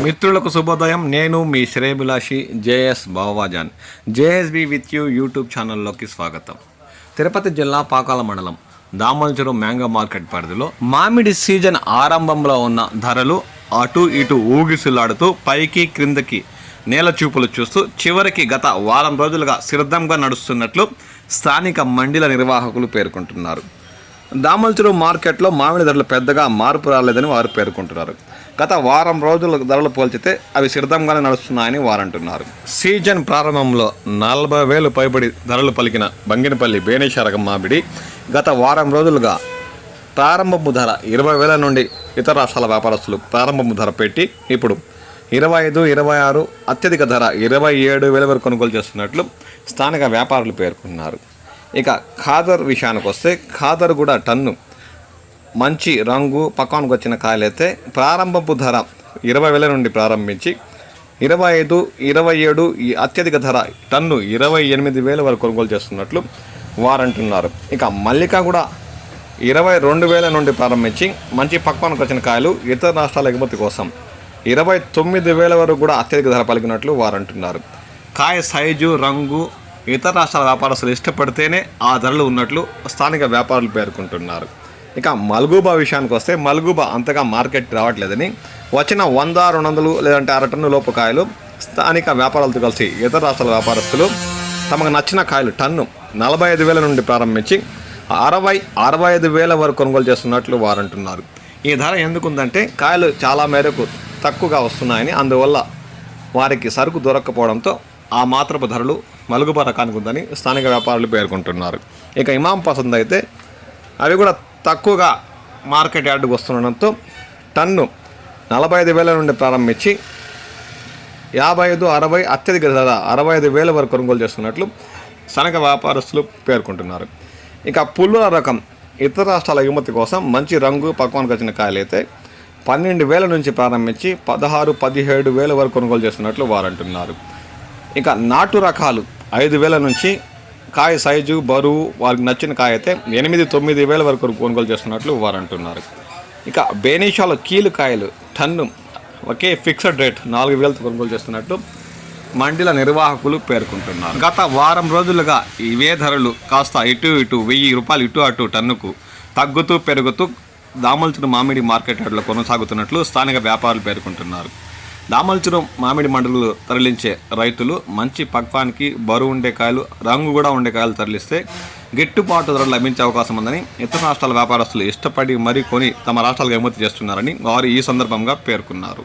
మిత్రులకు శుభోదయం. నేను మీ శ్రేయభిలాషి JS Bavajan. JSB with you YouTube ఛానల్లోకి స్వాగతం. తిరుపతి జిల్లా పాకాల మండలం దామల్చెరు మ్యాంగో మార్కెట్ పరిధిలో మామిడి సీజన్ ఆరంభంలో ఉన్న ధరలు అటు ఇటు ఊగిసిలాడుతూ పైకి క్రిందకి నేల చూపులు చూస్తూ చివరికి గత వారం రోజులుగా సిద్ధంగా నడుస్తున్నట్లు స్థానిక మండీల నిర్వాహకులు పేర్కొంటున్నారు. దామల్చెరు మార్కెట్లో మామిడి ధరలు పెద్దగా మార్పు రాలేదని వారు పేర్కొంటున్నారు. గత వారం రోజుల ధరలు పోల్చితే అవి సిద్ధంగానే నడుస్తున్నాయని వారు అంటున్నారు. సీజన్ ప్రారంభంలో 40,000 పైబడి ధరలు పలికిన బంగినపల్లి బేనేశా రకం మామిడి గత వారం రోజులుగా ప్రారంభపు ధర 20,000 నుండి ఇతర రాష్ట్రాల వ్యాపారస్తులు ప్రారంభపు ధర పెట్టి ఇప్పుడు 25, 26, అత్యధిక ధర 27,000 వరకు కొనుగోలు చేస్తున్నట్లు స్థానిక వ్యాపారులు పేర్కొన్నారు. ఇక ఖాదర్ విషయానికి వస్తే ఖాదర్ కూడా టన్ను మంచి రంగు పక్వానికి వచ్చిన కాయలైతే ప్రారంభపు ధర 20,000 నుండి ప్రారంభించి 25, 27 ఈ అత్యధిక ధర టన్ను 28,000 వరకు కొనుగోలు చేస్తున్నట్లు వారు అంటున్నారు. ఇక మల్లిక కూడా 22,000 నుండి ప్రారంభించి మంచి పక్వానికి వచ్చిన కాయలు ఇతర రాష్ట్రాల ఎగుమతి కోసం 29,000 వరకు కూడా అత్యధిక ధర పలికినట్లు వారు అంటున్నారు. కాయ సైజు రంగు ఇతర రాష్ట్రాల వ్యాపారస్తులు ఇష్టపడితేనే ఆ ధరలు ఉన్నట్లు స్థానిక వ్యాపారులు పేర్కొంటున్నారు. ఇక మల్గూబా విషయానికి వస్తే మల్గూబా అంతగా మార్కెట్ రావట్లేదని వచ్చిన 100, 200 లేదంటే 1/2 టన్ను లోపు కాయలు స్థానిక వ్యాపారాలతో కలిసి ఇతర రాష్ట్రాల వ్యాపారస్తులు తమకు నచ్చిన కాయలు టన్ను 45,000 నుండి ప్రారంభించి 65,000 వరకు కొనుగోలు చేస్తున్నట్లు వారు అంటున్నారు. ఈ ధర ఎందుకుందంటే కాయలు చాలా మేరకు తక్కువగా వస్తున్నాయని, అందువల్ల వారికి సరుకు దొరక్కపోవడంతో ఆ మాత్రపు ధరలు మల్గూబా రకానికి ఉందని స్థానిక వ్యాపారులు పేర్కొంటున్నారు. ఇక ఇమాం పసంద్ అయితే అవి కూడా తక్కువగా మార్కెట్ యార్డుకు వస్తుండడంతో టన్ను 45,000 నుండి ప్రారంభించి 55, 60 అత్యధిక ధర 65,000 వరకు కొనుగోలు చేస్తున్నట్లు స్థానిక వ్యాపారస్తులు పేర్కొంటున్నారు. ఇక పుల్లూర రకం ఇతర రాష్ట్రాల ఎగుమతి కోసం మంచి రంగు పక్వానికి వచ్చిన కాయలైతే 12,000 నుంచి ప్రారంభించి 16, 17,000 వరకు కొనుగోలు చేస్తున్నట్లు వారు అంటున్నారు. ఇక నాటు రకాలు 5,000 నుంచి కాయ సైజు బరువు వారికి నచ్చిన కాయ అయితే 8, 9,000 వరకు కొనుగోలు చేస్తున్నట్లు వారు అంటున్నారు. ఇక బేనేషాలో కీలు కాయలు టన్ను ఒకే ఫిక్స్డ్ రేట్ 4,000 కొనుగోలు చేస్తున్నట్టు మండీల నిర్వాహకులు పేర్కొంటున్నారు. గత వారం రోజులుగా ఇవే ధరలు కాస్త ఇటు 1,000 రూపాయలు ఇటు అటు టన్నుకు తగ్గుతూ పెరుగుతూ దామల్చెరు మామిడి మార్కెట్ యార్డులో కొనసాగుతున్నట్లు స్థానిక వ్యాపారులు పేర్కొంటున్నారు. దామల్చెరు మామిడి మండలు తరలించే రైతులు మంచి పక్వానికి బరువు ఉండే కాయలు రంగు కూడా ఉండే కాయలు తరలిస్తే గిట్టుబాటు ధరలు లభించే అవకాశం ఉందని ఇతర రాష్ట్రాల వ్యాపారస్తులు ఇష్టపడి మరీ కొని తమ రాష్ట్రాలకు ఎగుమతి చేస్తున్నారని వారు ఈ సందర్భంగా పేర్కొన్నారు.